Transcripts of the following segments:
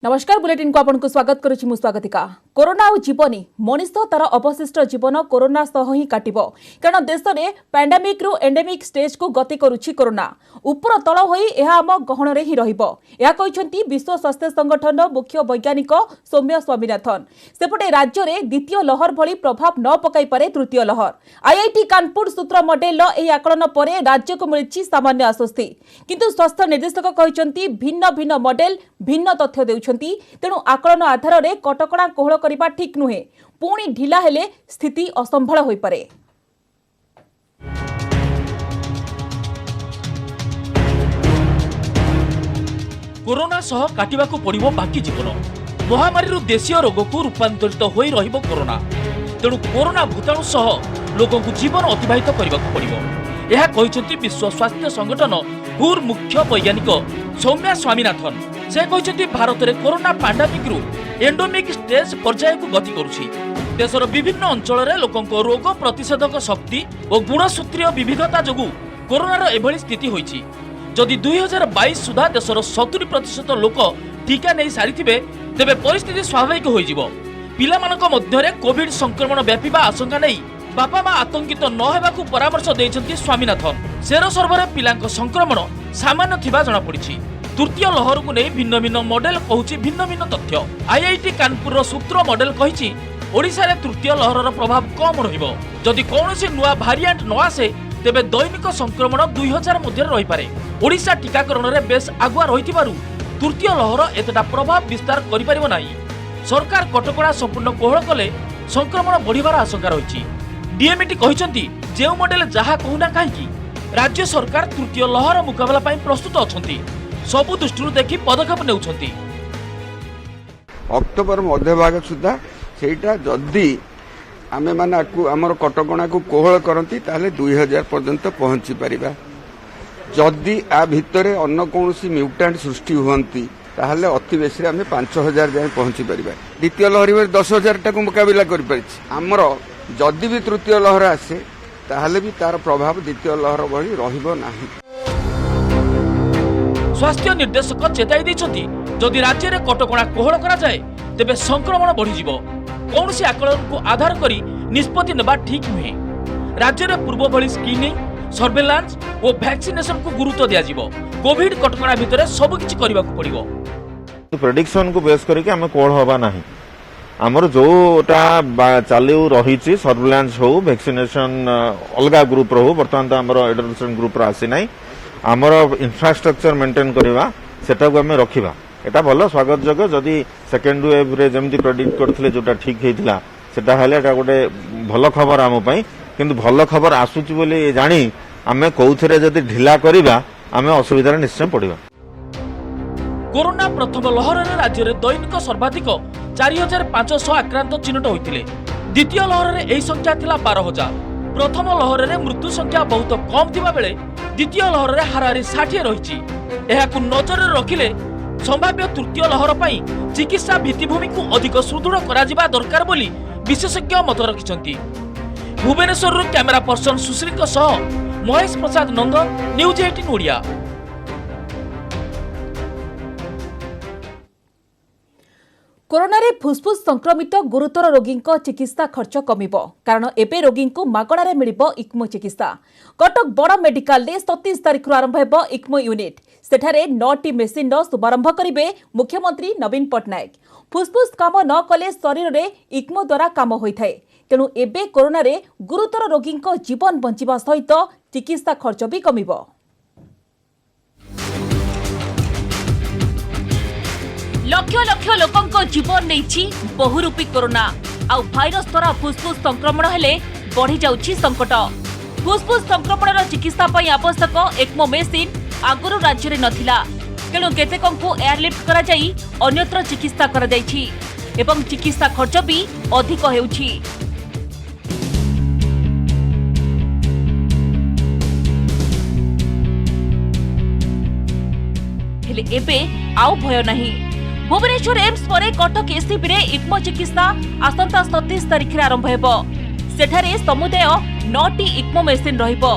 नमस्कार बुलेटिन को आपनको स्वागत करुछि मु स्वागतिका। कोरोना और जीवनी मनीष तार अवशिष्ट जीवन कोरोना सह ही काटिबो कारण देश में पैंडेमिक रु एंडेमिक स्टेज को गति करुछि कोरोना ऊपर तल होई एहा आम गहन रे ही रहिबो एहा कहिसंती विश्व स्वास्थ्य संगठन मुख्य वैज्ञानिक सौम्य स्वामीनाथन। सेपटे राज्य में द्वितीय लहर भली प्रभाव न पकाई पारे तृतीय लहर। आईआईटी कानपुर सूत्र मॉडल एही आकलन परे राज्य को मिलिछि सामान्य आश्वस्ति किंतु स्वास्थ्य निर्देशक कहिसंती भिन्न भिन्न मॉडल भिन्न तथ्य देउछंती तेणु आकलन आधार में कटकणा कोहल करबा ठीक नुहे पुणी ढिला हेले स्थिति असंभाळ होई पारे। कोरोना सह काटिबाकू पड़िबो बाकी जीवन महामारी देशीय रोग को रूपांतरित होई रहिबो कोरोना तेणु कोरोना भूताणु सह लोगों को जीवन अतिबाहित करबाकू पड़िबो यह कहिसंती विश्व स्वास्थ्य संगठन हुर मुख्य वैज्ञानिक सौम्या स्वामीनाथन। से कहिसंती भारत में कोरोना पैंडेमिक रु एंडेमिक स्टेज पर्याय को गति करुछि। देशर विभिन्न अंचल में लोकों रोग प्रतिषेधक शक्ति और गुणसूत्रीय विविधता जोगु कोरोनार एभली स्थिति होइछि। जदि 2022 सुधा देशर 70% लोक टीका नहीं सारिथिबे तेबे परिस्थिति स्वाभाविक होइजिबो। पिलामानक मध्यरे कोविड संक्रमण व्यापीबा आशंका नहीं बापा माँ आतंकित न हेबाकू परामर्श देइछंती स्वामीनाथन। सेरो सर्वर पिलांक संक्रमण सामान्य थिबा जणा पड़िछि। तृतीय लहर को नहीं भिन्न भिन्न मॉडल कहूछि भिन्न भिन्न तथ्य। आईआईटी कानपुर सूत्र मॉडल कहिछि ओडिशा रे तृतीय लहरर प्रभाव कम रहिबो। जदि कोनोसी नुआ भारिएंट न आसे तेबे दैनिक संक्रमण 2000 मध्य रही पारे। ओडिशा टीकाकरण रे बेस आगुआ रहिथिबारु तृतीय लहर एतटा प्रभाव विस्तार करि परिबो नाही। सरकार कटकणा संपूर्ण कोहळ कले संक्रमण बढ़िबार आशंका रहिछि। डीएमईटी कहिसंती जेउ मॉडल जहा कहूना काहेकि राज्य सरकार तृतीय लहर मुकाबला पई प्रस्तुत अछंती सबु दृष्टि देखि पदक्षेप नेउछंती। अक्टोबर मध्य भाग सुधा सेटा जदि आमे माने आमर कटकणा को कोहल करती ताले 2000 पर्यंत पहुंची परिबा। जदि आ भितरे अन्य कोनोसी म्यूटेंट सृष्टि हुअंती ताहले अति बेसी आमे 5000 जाय पहुंची परिबा। द्वितीय लहरी में 10000 टाको मुकाबला करि परिछि। आमर जदि भी तृतीय लहर आसे ताहले भी तार प्रभाव द्वितीय लहर भली रहिबो नाही। स्वास्थ्य निर्देशक चेताई देइछंती जदि राज्य में कटकणा कोहल करा जाए तेबे संक्रमण बढ़ी जीवो। कौनसी आकलन को आधार करी निष्पत्ति नेबा ठीक नुहे। राज्य में पूर्व भली स्क्रीनिंग सर्वेलांस और वैक्सीनेशन को गुरुत्व दिया जीवो। कोविड कटकणा भितर सब किछि करबाकू पड़िबो। प्रेडिक्शन को बेस करके आमे कोहल होबा नाही। हमर जोटा चालू रही सर्वेलांस हो वैक्सीनेशन अलगा ग्रुप रो बर्तमान तो हमर एडोलेसेंट ग्रुप रो आसी नाही। आमर इंफ्रास्ट्रक्चर मेंटेन करवा सेटा को आमे रखिबा एटा भलो स्वागत जग। जदि सेकेंड वेव रे जेमति प्रेडिक्ट करथिले जोटा ठीक हेतिला सेटा हले एटा गोटे भलो खबर आम पई किंतु भलो खबर आसुची बोली जानी आमे कोउथरे जदि ढिला करिबा आमे असुविधा निश्चय पड़िबा। कोरोना प्रथम लहर रे राज्य रे दैनिक सर्वाधिक 4500 आक्रांत चिन्हट होइतिले। द्वितीय लहर रे एही संख्या थिला 12000। प्रथम लहर रे मृत्यु संख्या बहुत कम थिबा बेले द्वितीय लहर रे हाराहारी 60 रहिछि। एहाकु नजर रे रखिले संभाव्य तृतीय लहर पई चिकित्सा भित्तिभूमि को अधिक सुदृढ़ करा जिबा दरकार बोली विशेषज्ञ मत रखिसंती। भुवनेश्वर रो कैमरा पर्सन सुश्री को सह महेश प्रसाद नंद, न्यूज 18 ओडिया। कोरोना रे फुसफुस संक्रमित गुरुतर रोगी चिकित्सा खर्च कमिबो कारण एबे रोगी को मागणारे मिलिबो इक्मो चिकित्सा। कटक बड़ मेडिकल रे 27 तारिख आरंभ हेबो इक्मो यूनिट। सेठारे 9टी मेसिन रो शुभारंभ करिवे मुख्यमंत्री नवीन पटनायक। फुसफुस काम न कले शरीर रे इक्मो द्वारा काम होइथाय तेणु एबे कोरोना रे गुरुतर रोगी जीवन बंचिबा सहित चिकित्सा खर्च भी कमिबो। लक्ष लक्ष लोकों जीवन नहीं बहुरूपी कोरोना आउ भाइरस द्वारा फुसफुस संक्रमण हेले बढ़ी जाउछि संकट। फुसफुस संक्रमण चिकित्सा पई आवश्यक एक्मो मेसिन आगुरु राज्य रे नथिला तेणु केतेकंकु एयरलिफ्ट करा जाई अन्यत्र चिकित्सा करा जाइछि एवं चिकित्सा खर्च भी अधिक हेउछि। हेले एबे आउ भय नहीं। भुवनेश्वर एम्स परे कटक एसीबी रे इक्मो चिकित्सा आसंता 27 तारिख रे आरंभ हेबो। सेठारे समुदाय 9टी इक्मो मेसिन रहिबो।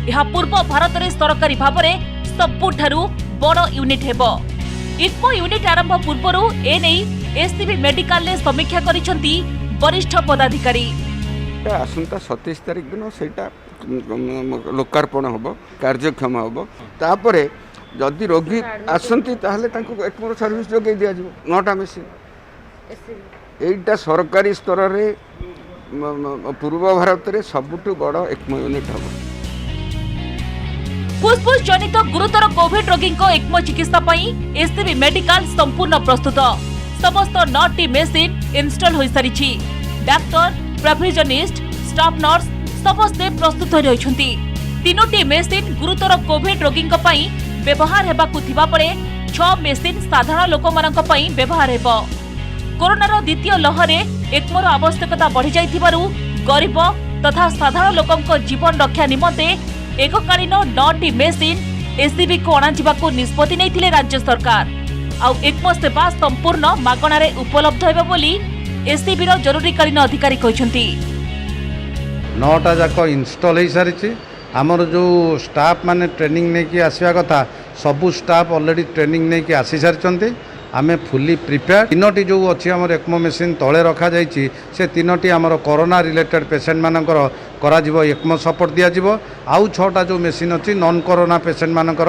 यहा पूर्व भारत रे सरकारी भाबरे सबुठारु बड़ यूनिट हेबो। इक्मो यूनिट आरंभ पूर्व एने एससीबी मेडिकल ने समीक्षा करिसेंती वरिष्ठ पदाधिकारी। आसंता 27 तारिख दिन सेटा लोकार्पण हम कार्यक्षम हम तापरे जदि रोगी आसती एक्मोर सर्विस जोगे दि जाव नटा मेसीन एटा सरकारी स्तर रे पूर्व भारत रे सबुठु बड़ एक्मो यूनिट हम। फुसफुस जनित गुरुतर कोविड रोगी एक्मो चिकित्सा एससीबी मेडिकल संपूर्ण प्रस्तुत समस्त 9टी मेसीन इनस्टॉल हो सारी डाक्टर प्रोविजनिस्ट स्टाफ नर्स समस्ते प्रस्तुत रही 3टी मेसीन गुरुतर कोविड रोगी व्यवहार हेबाकु थिबा परे 6 मेसीन साधारण लोक मानक पई व्यवहार हेबो। कोरोनार द्वितीय लहरे एक्मोर आवश्यकता बढ़ी जाइथिबारु गरीब तथा साधारण लोकंक जीवन रक्षा निमंते एककालीन 9टी मेसीन एससीबी को अणाजिबाकु निष्पत्ति नैथिले राज्य सरकार। आउ एक्मो सेवा संपूर्ण मागणारे उपलब्ध हेबो बोली एससीबी रो जरूरीकालीन अधिकारी कहिसंती। 9टा जाक इनस्टॉल हो सारी आमर जो स्टाफ माने ट्रेनिंग नहीं कि आसवा कथा सबू स्टाफ ऑलरेडी ट्रेनिंग नहीं कि आसी सारी आमे फुली प्रिपेयर 3टी जो अच्छी आमर एक्मो मेसीन तले रखा जाइए से 3टी आमर कोरोना रिलेटेड पेसेंट मानकर करा जिवो एक्मो सपोर्ट दिया जिवो आउ 6टा जो मेसीन अच्छी नॉन कोरोना पेसेंट मानकर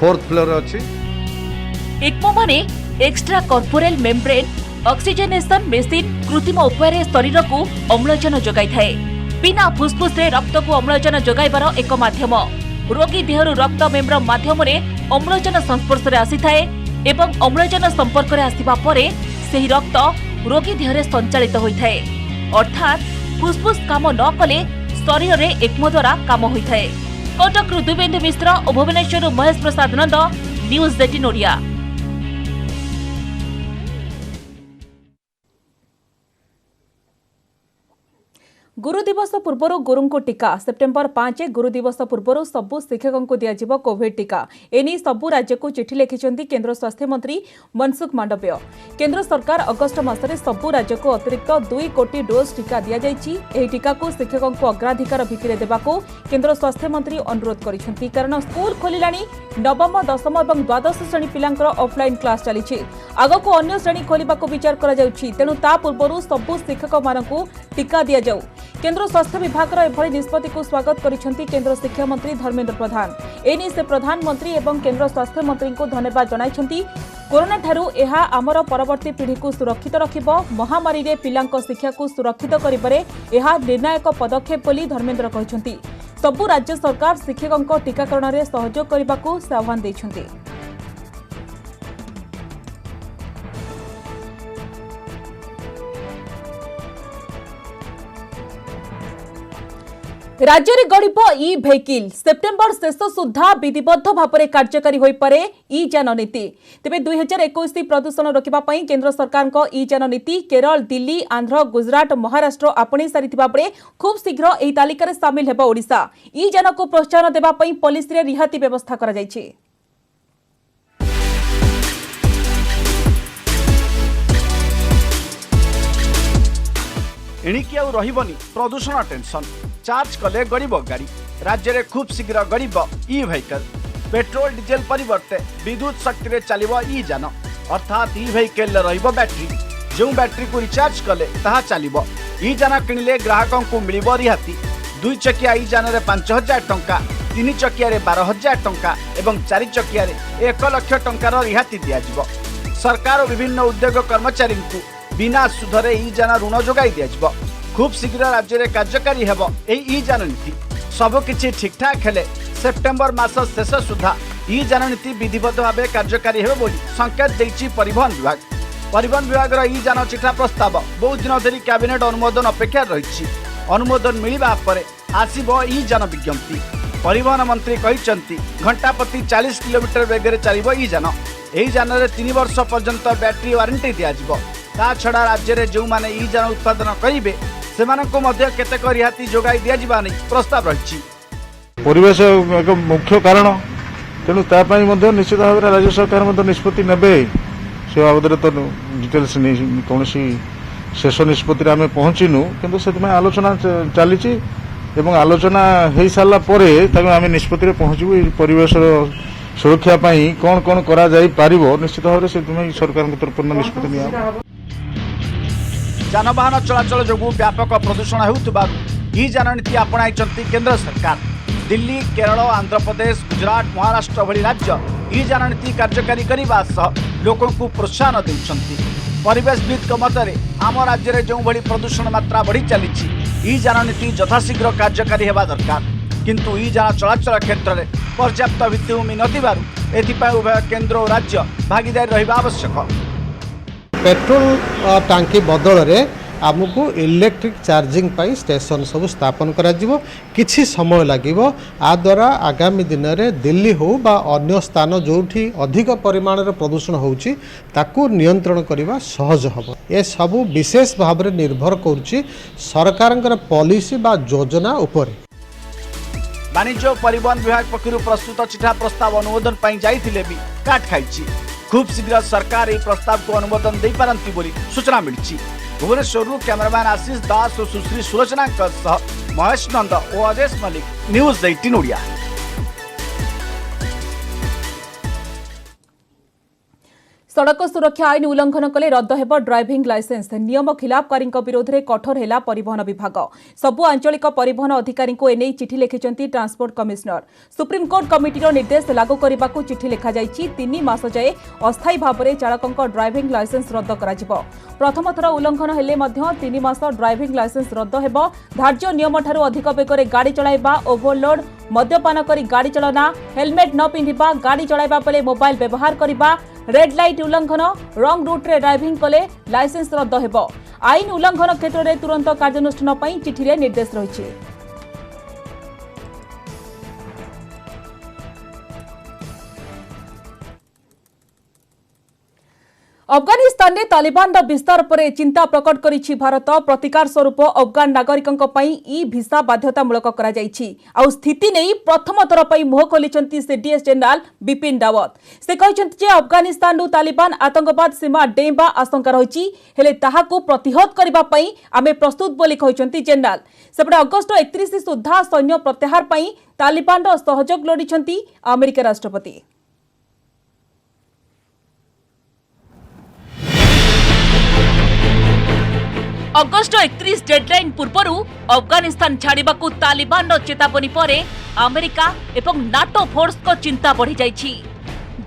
4th फ्लोर अच्छी। एक्मो माने एक्स्ट्रा कॉर्पोरेल मेम्ब्रेन ऑक्सीजनेशन मेसीन कृत्रिम उपाय शरीर को अम्लजान जोगाई थाए बिना फुसफुस रे रक्त को अम्लजान जोगाइबार एक माध्यम। रोगी देहरु रक्त मेम्ब्र माध्यम रे अम्लजान संस्पर्श रे आसी थाए एवं अम्लजान संपर्क रे आसीबा परे सेही रक्त रोगी देहरे संचालित होई थाए अर्थात फुसफुस काम न कले शरीर रे एक्मो द्वारा काम होई थाए। कटक रु दुबेन्दु मिश्र और भुवनेश्वर महेश प्रसाद नंद न्यूज 18 ओडिया। गुरु दिवस पूर्व गुरु को टीका सेप्टेम्बर 5 गुरु दिवस पूर्व सबु शिक्षकों को दिया कोविड टीका एनी सबु राज्य को चिठी लिखिं केंद्र स्वास्थ्य मंत्री मनसुख मांडव्य। केंद्र सरकार अगस्ट मासरे सबु राज्य को अतिरिक्त 2 कोटी डोज टीका दिया जाइछि। एही टीका को शिक्षकों को अग्राधिकार भित्तिरे देबाको केंद्र स्वास्थ्य मंत्री अनुरोध करिसेंति कारण स्कूल खोलिलाणी नवम दशम और द्वादश श्रेणी पिलांकर ऑफलाइन क्लास चली आगको अन्य श्रेणी खोलिबाको विचार करा जाउछि तेणु ता पूर्व सबु शिक्षक मानकु टीका दिया जाउ। केंद्र स्वास्थ्य विभाग एभली निष्पत्ति को स्वागत करिसेंति केंद्र शिक्षा मंत्री धर्मेंद्र प्रधान। एनी से प्रधानमंत्री एवं केंद्र स्वास्थ्य मंत्री को धन्यवाद जणाइछंती। कोरोना ठारू एहा आमर परवर्ती पीढ़ी को सुरक्षित रखिबो महामारी रे पिलांक शिक्षा को सुरक्षित करिबारे एहा निर्णायक पदक्षेप बोली धर्मेंद्र कहिसंती। सबु राज्य सरकार शिक्षकों टीकाकरण रे सहयोग करबाकू से आह्वान दैछंती। राज्य में गढ़ इ भेहिकल सेप्टेम्बर शेष सुधा विधिबद्ध भाव में कार्यकारी हो पारे इ जान नीति। तेबे 2021 प्रदूषण रोकने केंद्र सरकार इ जान नीति केरल दिल्ली आंध्र गुजरात महाराष्ट्र आपणे सारी बेले खूब शीघ्र यह तालिकार सामिल हेब ओडिशा। इ जान को प्रोत्साहन देवाई पॉलिसी रे रिहाती व्यवस्था करा जायछि। एणिकी आउ रहिबनी प्रदूषण टेंशन चार्ज कले गड़ब गाड़ी राज्य में खूब शीघ्र गड़ब इ भेहिकल पेट्रोल डीजेल परिवर्ते विद्युत शक्ति रे चलिबो इ जान अर्थात इ भेहिकल रहिबो बैटरी जो बैटरी को रिचार्ज कले ताहा चलिबो। इ जान किनिले ग्राहकों को मिलिबो रिहाती 2 चकिया इ जान रे 5000 टंका 3 चकिया रे 12000 टंका एवं 4 चकिया रे 1 लाख टंकार रिहाती दिया जिवो। सरकार विभिन्न उद्योग कर्मचारी को बिना सुधरे इ जान ऋण जोगाई दिया जिवो। खूब शीघ्र राज्य में कार्यकारी हेब इ जान नीति सबकिछि ठीक ठाक हेले सेप्टेम्बर मास शेष सुधा इ जान नीति विधिबद्ध भाव कार्यकारी हेब बोली संकेत देइछि परिवहन विभाग। परिवहन विभाग इ जान चिठा प्रस्ताव बहुत दिन धरी कैबिनेट अनुमोदन अपेक्षा रही अनुमोदन मिलवा पर आसीबो इ जान विज्ञप्ति। परिवहन मंत्री कहिसंती घंटा प्रति 40 किलोमीटर वेगर चलिबो इ जान। एही जान रे 3 वर्ष पर्यंत बैटरी वारंटी दिया जिवो। ता छड़ा राज्य रे जो माने इ जान उत्पादन करिवे सेमानको मध्य केतेक रिहाती जोगाई दिया जिबा नै प्रस्ताव रहिछि। परिवेश एक मुख्य कारण तेणु तापाई मध्य निश्चित भाव राज्य सरकार मध्य निष्पत्ति नेबे से बाबद तो डिटेल्स कौन शेष निष्पत्ति आम पहुँचीनु किंतु से आलोचना चली आलोचना हो सारा आम निष्पत्ति पहुँचू परिवेश सुरक्षा पाई कौन कौन करा जाई पारिबो निश्चित भाव से तुम्हें सरकार तरफ निष्पत्ति निया যানবাহন চলাচল যোগু ব্যাপক প্রদূষণ হেউথিবারু ই যান নীতি আপনাইছন্তি কেন্দ্র সরকার। দিল্লী, কেরল, আন্ধ্রপ্রদেশ, গুজরাট, মহারাষ্ট্র ভଳି রাজ্য ই যান নীতি কার্যকাରୀ କରିବା ସହ ଲୋକଙ୍କୁ ପ୍ରୋତ୍ସାହନ ଦେଉଛନ୍ତି। ପରିବେଶବିତ୍ଙ୍କ ମତରେ ଆମ ରାଜ୍ୟରେ ଯେଉଁଭଳି ପ୍ରଦୂଷଣ ମାତ୍ରା ବଢ଼ି ଚାଲିଛି ଇ ଯାନ ନୀତି ଯଥାଶୀଘ୍ର କାର୍ଯ୍ୟକାରୀ ହେବା ଦରକାର। କିନ୍ତୁ ଇ ଯାନ ଚଳାଚଳ କ୍ଷେତ୍ରରେ ପର୍ଯ୍ୟାପ୍ତ ଭିତ୍ତିଭୂମି ନଥିବାରୁ ଏଥିପାଇଁ ଉଭୟ କେନ୍ଦ୍ର ଓ ରାଜ୍ୟ ଭାଗିଦାରୀ ରହିବା ଆବଶ୍ୟକ। पेट्रोल टांकी बदल में आमको इलेक्ट्रिक चार्जिंग पाई स्टेशन सब स्थापन करा जिवो। किछि समय लागिवो। आ द्वारा आगामी दिन में दिल्ली हो बा अन्य स्थान जोठी अधिक परिमाण प्रदूषण होउची ताकू नियंत्रण करने सहज हम। ये सब विशेष भाव में निर्भर करुच्ची सरकार पॉलिसी बा योजना उपरे। वाणिज्य और परिवहन विभाग पक्षर प्रस्तुत चिठा प्रस्ताव अनुमोदन पर जाइथिले भी काट खाई। खूब शीघ्र सरकार यह प्रस्ताव को अनुमोदन दे पारंती बोली सूचना मिली। भुवनेश्वर कैमरामैन आशीष दास और सुश्री सुलोचना महेश नंद और अजेश मलिक, न्यूज 18 ओडिया। सड़क सुरक्षा आईन उल्लंघन कले रद्द हेब ड्राइविंग लाइसेंस। नियम खिलाफकारी विरोध में कठोर है परिवहन विभाग। सबु आंचलिक परिवहन अधिकारी को एने चिठी लिखिंट ट्रांसपोर्ट कमिशनर। सुप्रीमकोर्ट कमिटीर निर्देश लागू करने को चिठी लिखा 3 मास जाए अस्थायी भाव में चालकों ड्राइविंग लाइसेंस रद्द कर। प्रथम थर उल्लंघन हेले 3 मास ड्राइविंग लाइसेंस रद्द हेब। धार्य नियम ठारू अधिक बेगर गाड़ी चलाइबा, ओभरलोड, मद्यपान करी गाड़ी चलना, हेलमेट न पिंधिबा, गाड़ी चलाइबा बेले मोबाइल व्यवहार करबा, रेड लाइट उल्लंघन, रंग रूट रे ड्राइविंग कले लाइसेंस रद्द हेब। आईन उल्लंघन क्षेत्र में तुरंत कार्यानुष्ठान पर चिठी रे निर्देश रही। अफगानिस्तान में तालिबान विस्तार पर चिंता प्रकट करिछि भारत। प्रतिकार स्वरूप अफगान नागरिकों ई भिसा बाध्यतामूलक करा जाइछि। आ स्थिति नहीं प्रथम थर पर मुह खोलिछंती सीडीएस जनरल बिपिन रावत। से कहिछंती जे अफगानिस्तान तालिबान आतंकवाद सीमा डेइबा आशंका रहिछि, हेले ताहाकू प्रतिहत करिबा पई आमे प्रस्तुत बोली कहिछंती जनरल। सेपटे अगस्ट 31 सुद्धा सैन्य प्रत्याहार पई तालिबान सहयोग लोडिछंती अमेरिका राष्ट्रपति। अगस्ट 31 डेडलाइन पूर्व अफगानिस्तान छाड़ा तालिबान चेतावनी पर अमेरिका एवं नाटो फोर्स को चिंता बढ़ी जाइछि।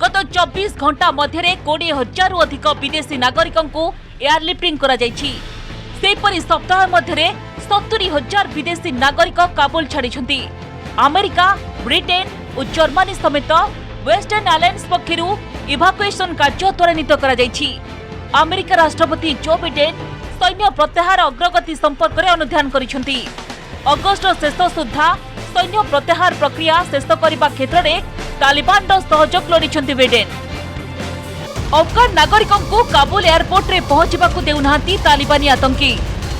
गत 24 घंटा मध्य 20,000 अधिक विदेशी नागरिकों को एयरलिफ्टिंग करा जाइछि। सेपरि सप्ताह मध्य 70,000 विदेशी नागरिक काबुल छाड़ी। अमेरिका, ब्रिटेन और जर्मनी समेत वेस्टर्न अलायंस पक्षरु इवाकुएशन कार्य त्वरान्वित करा जाइछि। अमेरिका राष्ट्रपति जो बिडेन सैन्य प्रत्याहार अग्रगति संपर्क में अनुध्यान करिसेंती। अगस्ट शेष सुधा सैन्य प्रत्याहार प्रक्रिया शेष करने क्षेत्र में तालिबान सहयोग लोडिछंती बिडेन। अफगान नागरिकों को काबुल एयरपोर्ट रे पहुंचवा देउना तालिबानी आतंकी।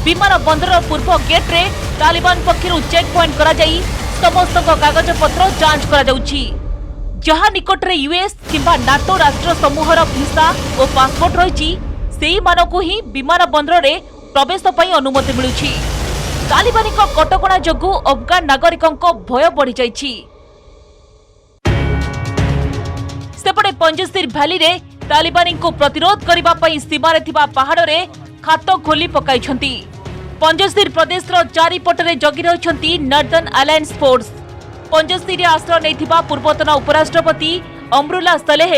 विमान बंदर पूर्व गेट रे तालिबान पक्षरु चेक पॉइंट करा जाई समस्त कागज पत्र जांच करा जाउछि। जहां निकट रे यूएस किंबा नाटो राष्ट्र समूहर भिसा और पासपोर्ट रही सेही मानकु ही विमान बंदर रे प्रवेश पई अनुमति मिलुछि। तालिबानी को कटकणा जोगु अफगान नागरिकों को भय बढ़ी जाइछि। सेपटे पंजस्तीर भैली रे तालिबानी को प्रतिरोध करबा पई सीमारे थिबा पहाड़ रे खात खोली पकाइछंती। पंजस्तीर प्रदेश रो चारिपटरे जगी रहछंती नॉर्दर्न अलायंस फोर्स। पंजस्तीर आश्रय नैथिबा पूर्वतन उपराष्ट्रपति अमरुल्ला सलेह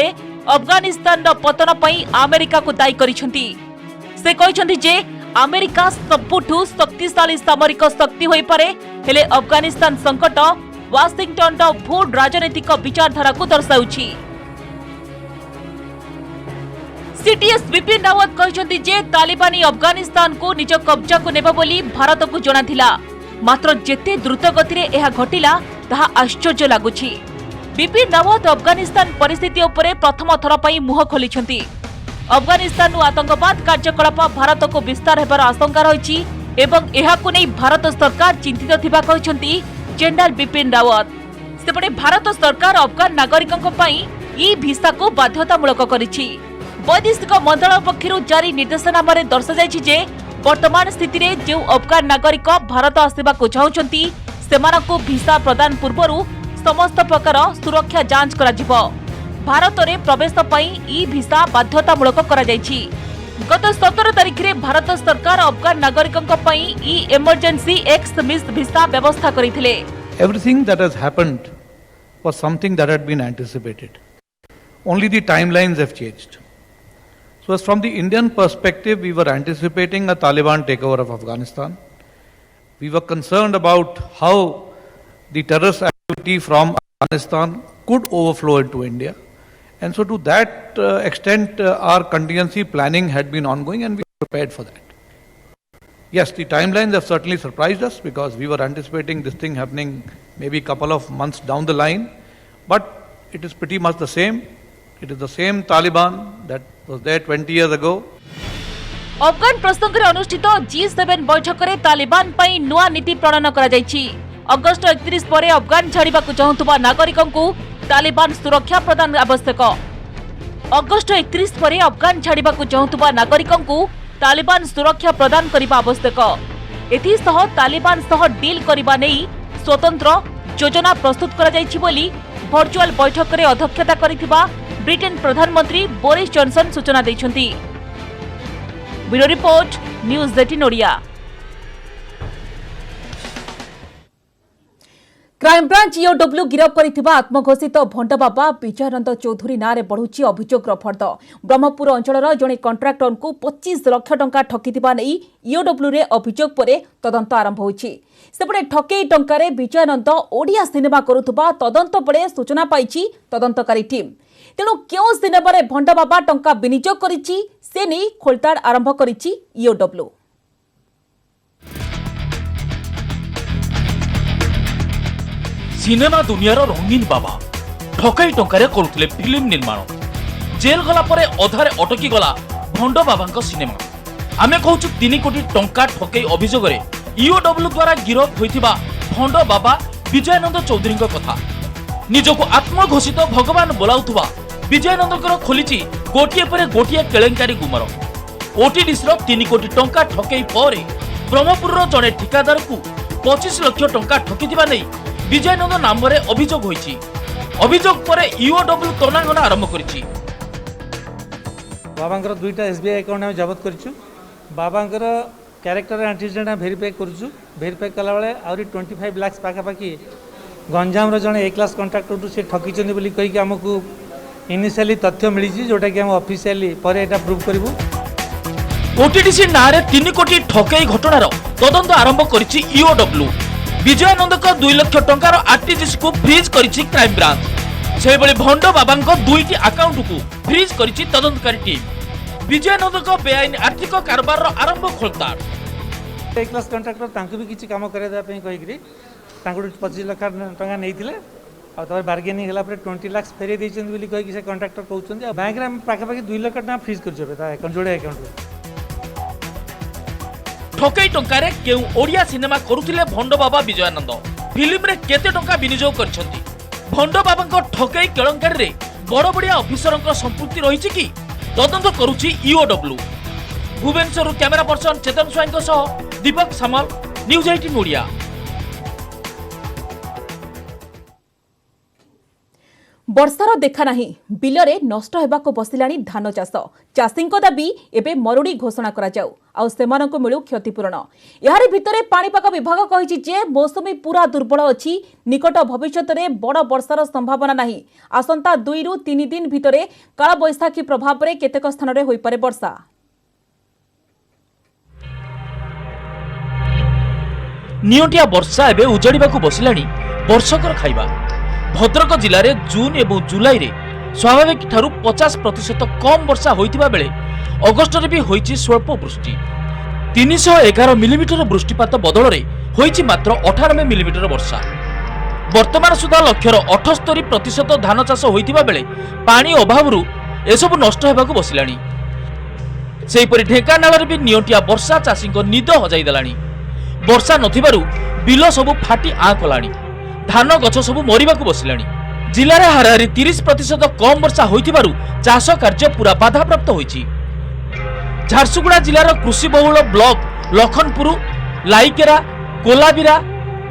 अफगानिस्तान पतन पई अमेरिका को दायी करिसेंती। से कहिसेंती जे अमेरिका सबुठु शक्तिशाली सामरिक शक्ति होई पारे, हेले अफगानिस्तान संकट वाशिंगटन भू राजनीतिक विचारधारा को दर्शाउछि। सीडीएस बिपिन रावत कहिसेंती जे तालिबानी अफगानिस्तान को निज कब्जा को नेबा बोली भारत को जणाथिला, मात्र जेते द्रुत गति रे एहा घटिला ताहा आश्चर्य लागुछि। बिपिन रावत अफगानिस्तान परिस्थिति उपरे प्रथम थर पई मुह खोलिछंती। अफगानिस्तान आतंकवाद कार्यकलाप भारत को विस्तार हेबार आशंका रहिछि एवं एहाकु नै भारत सरकार चिंतित थिबा कहिछंती जनरल बिपिन रावत। सेपटे भारत सरकार अफगान नागरिकों पई ई भिसा को बाध्यतामूलक करिछि। वैदेशिक मंत्रालय पक्षरु जारी निर्देशनामा रे दर्शाଯାଇଛି जे वर्तमान स्थिति रे जे अफगान नागरिक भारत आसिबा को चाहुछंती सेमानकु भिसा प्रदान पूर्वरु समस्त प्रकार सुरक्षा जांच करा जिवो। भारत में प्रवेश पई ई वीसा बाध्यतामूलक करा जायछि। गत 17 तारिख रे भारत सरकार अफगान नागरिकों पई ई इमरजेंसी एक्स-मिस वीसा व्यवस्था करिथिले। Everything that has happened was something that had been anticipated. Only the timelines have changed. So as from the Indian perspective, we were anticipating a Taliban takeover of Afghanistan. We were concerned about how the terrorist activity from Afghanistan could overflow into India. And so to that extent, our contingency planning had been ongoing and we were prepared for that. Yes, the timelines have certainly surprised us because we were anticipating this thing happening maybe a couple of months down the line. But it is pretty much the same. It is the same Taliban that was there 20 years ago. Afghan प्रसंग रे अनुष्ठित G7 बैठक रे तालिबान पई नुआ नीति प्रणयन करा जायछि। अगस्त 31 परे अफगान छाड़िबा को चाहुतबा नागरिकों को तालिबान सुरक्षा प्रदान आवश्यक। अगस्त 31 परे अफगान छाड़िबा को चाहुतबा नागरिकों को तालिबान सुरक्षा प्रदान करिबा आवश्यक। एथि सह तालिबान सह डील करिबा नै स्वतंत्र योजना प्रस्तुत करा जायछि बोली वर्चुअल बैठक रे अध्यक्षता करिथिबा ब्रिटेन प्रधानमंत्री बोरिस जॉनसन सूचना दैछन्ति। Bureau report news 18 Odia. Crime branch EOW गिरफ करिथिबा आत्मघोषित भंड बाबा विजयानंद चौधुरी नारे बढ़ुची अभियोग फर्द। ब्रह्मपुर अंचलर जड़े कंट्राक्टर को 25 लाख टंका ठकीथिबा नै ईओडब्ल्यू रे अभियोग परे तदंत आरंभ होईछि। सेपटे ठकेई टंकारे विजयानंद ओडिया सिनेमा करुथबा तदंत परे सूचना पाइछि तदंतकारी टीम। तेणु क्यों सिनेमारे भंड बाबा टंका विनियोग करिछि से नै खोलताड़ आरंभ करिछि ईओडब्ल्यू। सिनेमा दुनियार रंगीन बाबा ठकाई टंकारे करुथिले फिल्म निर्माण। जेल गला परे अधारे अटकी गला भंड बाबांक सिनेमा। आमे कहूछु 3 कोटी टंका ठकाई अभियोग रे ईओडब्ल्यू द्वारा गिरफ होइथिबा भंड बाबा विजयानंद चौधरी कथा। निजको आत्मघोषित भगवान बोलाउथुबा विजयानंदकर खोलिछि गोटिए परे गोटिए केलेंकारी गुमर। ओटीडीसी 3 कोटी टंका ठकाई परे ब्रह्मपुर जड़े ठिकादार को 25 लाख टंका ठकीथिबा नै विजयानंद नाम रे अभियोग होईछि। अभियोग परे ईओडब्ल्यू तनाघना आरंभ करिछि। बाबांकर दुईटा एसबीआई अकाउंट हम जबत करिछु। बाबांकर कैरेक्टर एंटीजेंट वेरीफाई करिछु। वेरीफाई कला बेले आउरी 25 लाख पाखा पाखी गंजाम रो जने ए क्लास कॉन्ट्रैक्टर टू से ठकीचंदी बोली कहि कि हमकु इनिशियली तथ्य मिली छी जोटा कि हम ऑफिशियली परे एटा प्रूव करबु। ओटीडीसी नारे 3 कोटी ठकाई घटनार तदंत आरंभ करिछि ईओडब्ल्यू। विजयानंद को 2 लाख टंकार आरटीजीएस को फ्रीज करिछि क्राइम ब्रांच। से बेले भंड बाबांक 2टी अकाउंट को फ्रीज करिछि तदंतकारी टीम। विजयानंद को बेआईन आर्थिक कारोबार आरंभ खोलताड़। ए क्लास कॉन्ट्रैक्टर तांकु भी किछि काम करे दा पई कहि कि तांकु 25 लाख टंका नैथिले आ तबर बार्गेनिंग हला पर 20 लाख फेरे दैछन बोली कहि कि से कॉन्ट्रैक्टर कहउछन बैंक रे पाखा पाखी 2 लाख टंका फ्रीज कर जबे ता अकाउंट जोड़े अकाउंट रे। ठकाई टंकारे केउ ओडिया सिनेमा करुथिले भंड बाबा विजयानंद। फिल्म रे केते टंका विनियोग करछंती। भंड बाबांको ठकाई केलंकारी रे बड़ बड़िया ऑफिसरंक संपृक्ति रहिछि कि तदंत करुछि ईओडब्ल्यू। भुवनेश्वर कैमरा पर्सन चेतन स्वाईंको सह दीपक सामल, न्यूज 18 ओडिया। वर्षार देखा नहीं बिलरे नष्ट हेबाको बसिलाणी धान चाष। चाषींको दाबी एबे मरुड़ी घोषणा करा जाऊ आ सेमानंको मिलू क्षतिपूरण। यारी भितरे पाणीपाग विभाग कहिछि जे मौसमी पूरा दुर्बल अछि। निकट भविष्यत रे बड़ वर्षार संभावना नहीं। आसंता 2 रु 3 दिन भितरे काल बैसाखी प्रभाव रे केतेक स्थान रे होई पारे वर्षा। नियंटिया वर्षा एबे उजाड़िबाकू बसिलाणी वर्षकर खाइबा। भद्रक जिले में जून एवं जुलाई रे स्वाभाविक ठारू 50% कम वर्षा होइतिबा बेले अगस्ट रे भी होइछि स्वल्प वृष्टि। 311 मिलीमीटर वृष्टिपात बदल रे होइछि मात्र 98 मिलीमीटर वर्षा। वर्तमान सुधा लक्ष्यर 78% धान चाष होइतिबा बेले पानी अभावरू एसबु नष्ट हेबाकू बसिलाणी। सेहिपरि ढेंकानाल रे भी नियंटिया वर्षा चाषी निद हजाई देलाणी। वर्षा नथिबारु बिल सबु फाटी आ कलाणी। धान गछ सबु मरिबाकू बसिलाणी। जिले में हाराहारी 30% कम वर्षा होइतिबारु चाष कार्य पूरा बाधाप्राप्त होइछि। झारसुगुड़ा जिलार कृषि बहुल ब्लॉक लखनपुर, लाइकेरा, कोलाबिरा,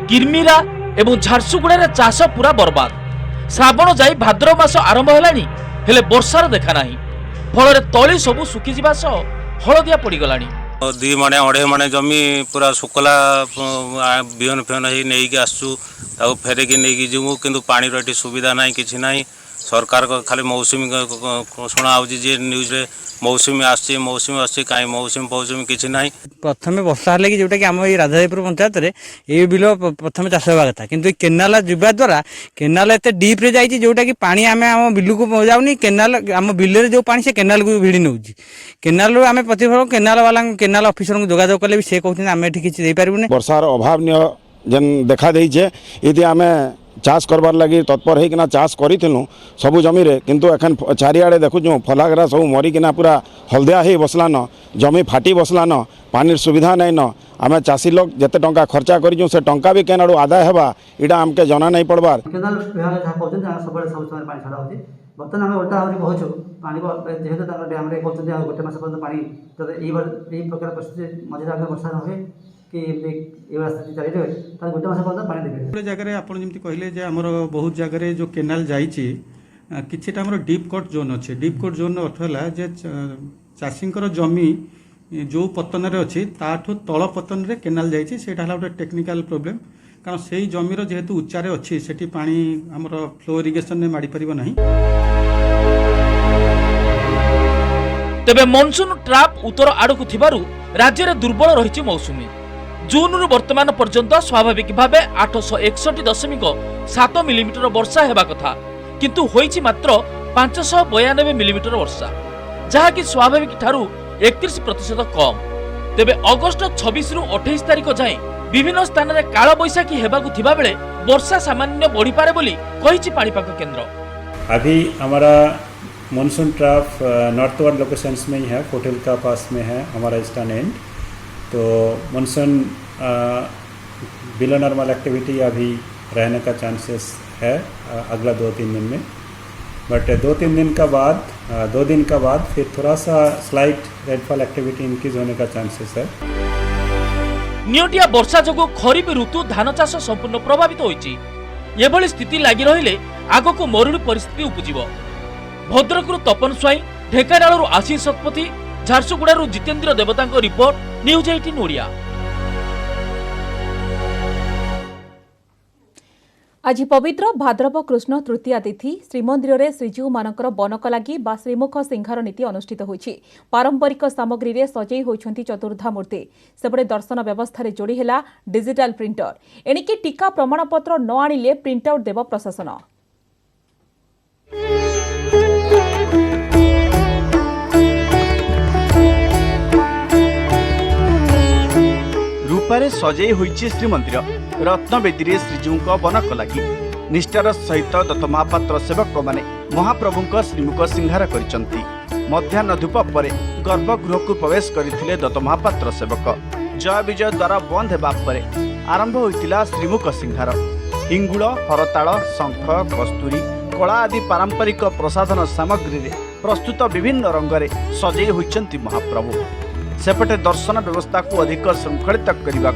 किरमिरा एवं झारसुगुड़ा चाष पूरा बर्बाद। ଶ୍ରାବଣ ଯାଇ ଭାଦ୍ରବ ମାସ ଆରମ୍ଭ ହେଲାଣି, ହେଲେ ବର୍ଷାର ଦେଖା ନାହିଁ। ଫଳରେ ତଳି ସବୁ ଶୁଖିଯିବା ସହ ହଳଦିଆ ପଡ଼ିଗଲାଣି। 2 मणे 2.5 मणे जमी पूरा सुखला बिहन फिहन ही नहीं कि आसु फेरिकी नहीं जीवु किंतु पानी ये सुविधा ना कि ना सरकार को खाली मौसुमी शुणा जी न्यूज रे मौसुमी आसी कहीं मौसुमी फौसुमी किसी ना। प्रथम वर्षा है कि जोटा कि आम ये राधादेपुर पंचायत में ये बिल प्रथम चाष होगा कथा किंतु केनाल जावा द्वारा केनाल एत डीप्रे जाइए जोटा कि पानी आम आम बिल को जाऊनी केनाल आम बिल जो पानी से केनाल को भिड़ी नौ केनाल आम प्रतिफल केनाल वाला केनाल ऑफिसर को जोगाजोग कले भी से कहते आम ये किसी पार्बूनी। वर्षार अभाव जेन देखा देचे ये आम चाष करबार लगी तत्पर होना चाष करूँ सबू जमी रे किंतु एखन चारिआडे देखुँ फलागरा सब मरिकिना पूरा हलदिया हो बसलान जमी फाटी बसलान पानी सुविधा नहीं न आम चाषी लोग जिते टंका खर्चा करूँ से टंका भी केन आड़ू आदाय होगा यहाँ आमके जना नहीं पड़बार। बर्तमान आम उल्टा आगे कहूँ पानी जेहेतु डैम कहते गोटे मस पर्यटन पानी यही प्रकार परिस्थिति मझे आगे वर्षा न हुए कि स्थिति चली रहे गोटे मस पर्यटन पानी देखे। गोटे जगह आप जमी कहले आमर बहुत जगह जो केनाल जाइए किछिटा आमर डीप कट जोन अच्छे डीप कट जोन अर्थ है चाषी जमी जो पतन अच्छी ताठू तल पतन रे केनाल जाइए से गोटे टेक्निकल प्रोब्लेम कारण से जमीर जेहेतु उच्चारे अच्छी से पानी आमर फ्लो इरिगेशन में माड़ी पारिबो नहीं। तेबे मनसून ट्राप उत्तर आड़कू थिबारु राज्य में दुर्बल रही मौसुमी। जून रु वर्तमान पर्यंत स्वाभाविक भाव 861.7 मिलीमीटर वर्षा हेबा कथा किंतु होईछि मात्र 592 मिलीमीटर वर्षा जहाँकि स्वाभाविक ठारू 31% कम। तेबे अगस्त 26 रु 28 तारिख जाए विभिन्न स्थान में काल बैशाखी हेबाकू थिबा बेले वर्षा सामान्य बढ़ी पारे बोली कहिछि पाणीपाग केंद्र। अभी हमारा मानसून ट्रफ नॉर्थवर्ड लोकेशंस में ही है, कोटिल का पास में है हमारा ईस्टर्न एंड। तो मानसून बिलो नॉर्मल एक्टिविटी अभी रहने का चांसेस है अगला 2-3 दिन में, बट 2-3 दिन का बाद 2 दिन का बाद फिर थोड़ा सा स्लाइट रेनफॉल एक्टिविटी इंक्रीज होने का चांसेस है। नियोटिया वर्षा जोगु खरीफ ऋतु धान चाष संपूर्ण प्रभावित होइछि। एभली स्थिति लागि रहिले आगको मरुड़ी परिस्थिति उपजिबो। भद्रकरू तपन स्वाई, ढेकानालरू आशीष शतपथी, झारसुगुड़ारू जितेंद्र देवतांको रिपोर्ट, न्यूज 18 ओडिया। आज पवित्र भाद्रव कृष्ण तृतीया तिथि श्रीमंदिर में श्रीजीव मानकर बनक लगी बा श्रीमुख सिंहार नीति अनुष्ठित होइछि। पारंपरिक सामग्री रे सजई होइछंती चतुर्धा मूर्ति। सेपटे दर्शन व्यवस्था जोड़ी हैला डिजिटल प्रिंटर। एणिकी टीका प्रमाणपत्र न आनिले प्रिंट आउट देव प्रशासन। रूपारे सजई होइछि श्रीमंदिर। रत्नवेदी रे श्रीजीव बनक लगी निष्ठार सहित दत्त महापात्र सेवक माने महाप्रभुଙ୍କ श्रीमुख सिंहार करिसंती। मध्याह्न धूप पर गर्भगृह को प्रवेश करथिले दत्त महापात्र सेवक। जय विजय द्वारा बंद हेबा पर आरंभ होइतिला श्रीमुख सिंहार। हिंगुळ, हरताल, शंख, कस्तूरी, कला आदि पारंपरिक प्रसाधन सामग्री रे प्रस्तुत विभिन्न रंगरे सजई होइछंती महाप्रभु। सेपटे दर्शन व्यवस्था को अधिक श्रृंखलित करने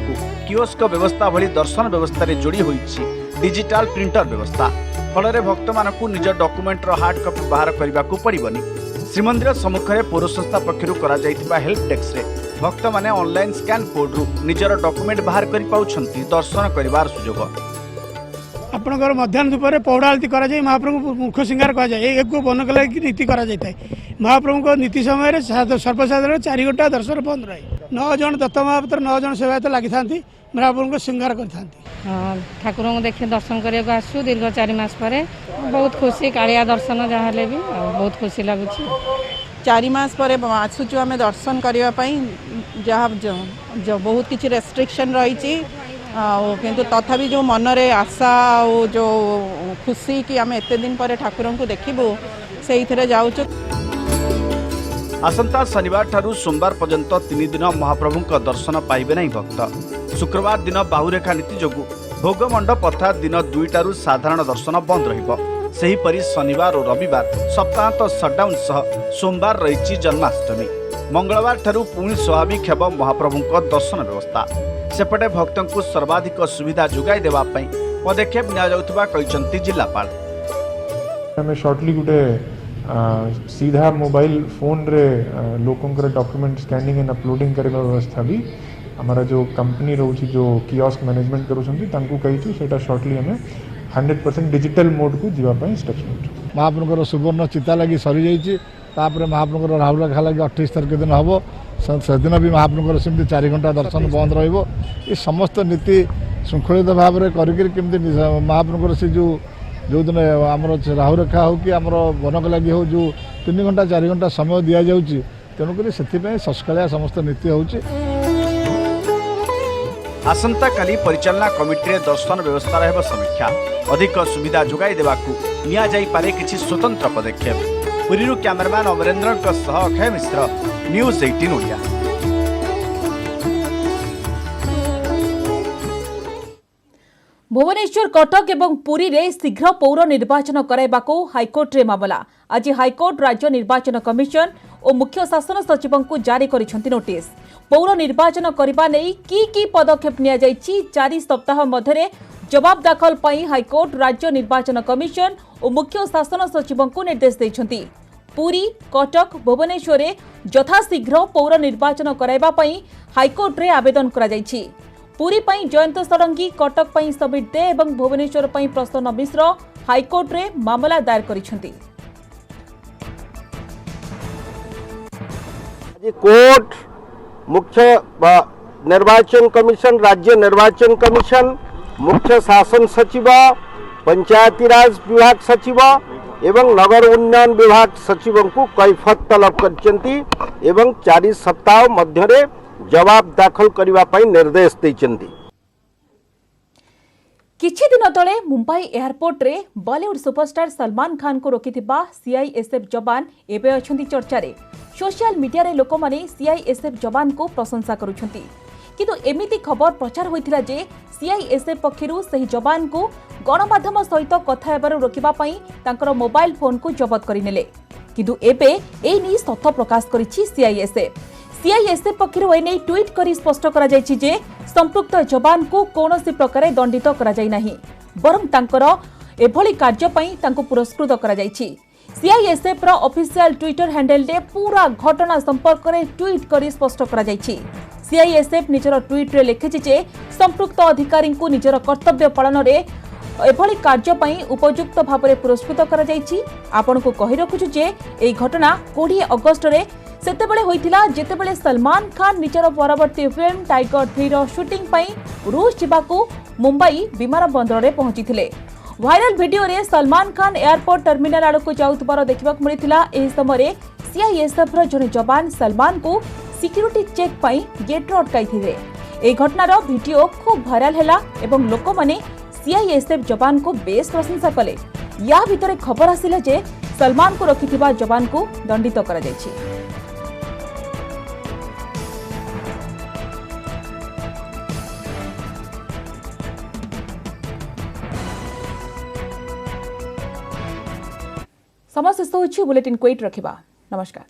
कियोस्क व्यवस्था भली दर्शन व्यवस्था रे जोड़ी होइछि डिजिटल प्रिंटर व्यवस्था। फल भक्त मानकु निज डॉक्यूमेंट हार्ड कॉपी बाहर करने को पड़िबनी। श्रीमंदिर सम्मुख में पौर संस्था पक्षरु करा जाइतिबा हेल्प डेस्क रे भक्त माने ऑनलाइन स्कैन कोड रु निजर डॉक्यूमेंट बाहर करि पाउछंती दर्शन करिवार सुजोग। आपणकर मध्याह्न धूपर पौड़ा आरती करा जाए, महाप्रभु मुख्य सिंगार कहा जाए। एक बनक लगी नीति करा जाए। महाप्रभु को नीति समय सर्वसाधारण 4 घंटा दर्शन बंद रहे। 9 जन दत्त महापात्र 9 जन सेवायत लगी था महाप्रभु को सिंगार करते। ठाकुर को देखे दर्शन करने आसू दीर्घ 4 मास पर बहुत खुशी। कालिया दर्शन जहाँ भी बहुत खुशी लगुच। 4 मास पर आसुचु आम दर्शन करने जहाँ जो बहुत किसी रेस्ट्रिक्शन रही किंतु तथापि जो मन रे आशा और जो खुशी कि आम एते दिन पर ठाकुर को देखबू से जाऊँ। आसंता शनिवार ठारू सोमवार पर्यंत 3 दिन महाप्रभु दर्शन पाइबे नहीं भक्त। शुक्रवार दिन बाहुरेखा नीति जोगु भोग मंडप अर्थात दिन 2टारू साधारण दर्शन बंद रहिबो। सेहीपरि शनिवार और रविवार सप्ताहांत सटडाउन सह सोमवार रही जन्माष्टमी। मंगलवार ठारू पुणी स्वाभाविक हेब महाप्रभु दर्शन व्यवस्था। सेपटे भक्तों को सर्वाधिक सुविधा जोगाई देवा पदक्षेप निया जाउथबा कहिसंती जिल्लापाल। आम शॉर्टली गोटे सीधा मोबाइल फोन रे लोकंकर डॉक्यूमेंट स्कैनिंग एंड अपलोडिंग करने व्यवस्था भी हमारा जो कंपनी रोची जो कियोस्क मैनेजमेंट करूँ सेटा शॉर्टली आम 100% डिजिटल मोड को जीवाई स्टेप्स नौ महाप्रभुर सुवर्ण चिता लगी सरी जापर महाप्रभुर राहुल खा लगे 28 तारिख दिन हम से दिन भी महाप्रभुर सेमती 4 घंटा दर्शन बंद रही समस्त नीति श्रृंखलित भाव में करके महाप्रभुर से जो दिन आम राहु रेखा हो कि आम बनक लगी हो जो 3 घंटा 4 घंटा समय दि जाऊँगी तेणुक से सकालिया समस्त नीति होची। आसंता काली परिचालना कमिटी रे दर्शन व्यवस्था रहबो समीक्षा अधिक सुविधा जोगाई देबाकू निया जाई पारे किछि स्वतंत्र पदक्षेप। पुरीरू कैमरामैन अमरेंद्रन सह अक्षय मिश्र न्यूज 18 ओडिया। भुवनेश्वर कटक एवं पुरी रे शीघ्र पौर निर्वाचन कराइबाकू हाइकोर्ट रे मामला। आज हाइकोर्ट राज्य निर्वाचन कमिशन और मुख्य शासन सचिव को जारी करिसेंति नोटिस। पौर निर्वाचन करबा नै की पदक्षेप निया जाइछि 4 सप्ताह मध्यरे जवाब दाखल पई हाइकोर्ट राज्य निर्वाचन कमिशन और मुख्य शासन सचिव को निर्देश दैछंती। पुरी कटक भुवनेश्वर रे यथाशीघ्र पौर निर्वाचन कराइबा पई हाइकोर्ट रे आवेदन करा जाइछि। पुरी पई जयंत षडंगी कटक पई समीर दे एवं भुवनेश्वर पई प्रसन्न मिश्र हाइकोर्ट रे मामला दायर करिसेंति। कोर्ट मुख्य निर्वाचन कमिशन राज्य निर्वाचन कमिशन मुख्य शासन सचिव पंचायती राज विभाग सचिव एवं नगर उन्नयन विभाग सचिव को कैफत तलब करचंती एवं 4 सप्ताह मध्यरे जवाब दाखल करबा पई निर्देश दैचंती। किछि दिन तले मुंबई एयरपोर्ट रे बॉलीवुड सुपरस्टार सलमान खान को रोकिथिबा सीआईएसएफ जवान एबे अछंती चर्चा रे। सोशल मीडिया रे लोक माने सीआईएसएफ जवान को प्रशंसा करुछंती किंतु एमिति खबर प्रचार होइथिला जे सीआईएसएफ पक्षरु सही जवान को गणमाध्यम सहित कथा हेबारु रोकिबा पई तांकर मोबाइल फोन को जब्त करिनेले किंतु एबे एई नै तथ्य प्रकाश करिछि सीआईएसएफ। सीआईएसएफ पक्षरु एनै ट्वीट करी स्पष्ट करा जायछि जे संपृक्त जवान को कोनोसी प्रकार दंडित करा जाय नाही बरं तांकर एभली कार्य पई तांको पुरस्कृत करा जायछि। सीआईएसएफ रो ऑफिशियल ट्विटर हैंडल रे पूरा घटना संपर्क रे ट्वीट करी स्पष्ट करा जायछि। सीआईएसएफ निजर ट्वीट रे लिखिछि जे संपृक्त अधिकारी को निजर कर्तव्य पालन रे एभली कार्य पई उपयुक्त भाव में पुरस्कृत करा जायछि। आपन को कहि रखुछु जे एई घटना 20 अगस्त रे सेतेबेले होइथिला जेतेबेले सलमान खान निजर परवर्ती फिल्म टाइगर 3 रो शूटिंग पई रूस जिबाकू मुंबई विमान बंदर रे पहुंचीथिले। वायरल वीडियो रे सलमान खान एयरपोर्ट टर्मिनल आड़ को जाउतबार देखबाक मिलिथिला। एही समय सीआईएसएफ रो जने जवान सलमान को सिक्योरिटी चेक पई गेट रे अटकाइथिले। एही घटनार वीडियो खूब वायरल हैला एवं लोक माने सीआईएसएफ जवान को बेस प्रशंसा कले। या भितरे खबर आसिला जे सलमान को रखिथिबा जवान को दंडित करा जायछि। समस्त बुलेटिन क्वेट रखिबा। नमस्कार।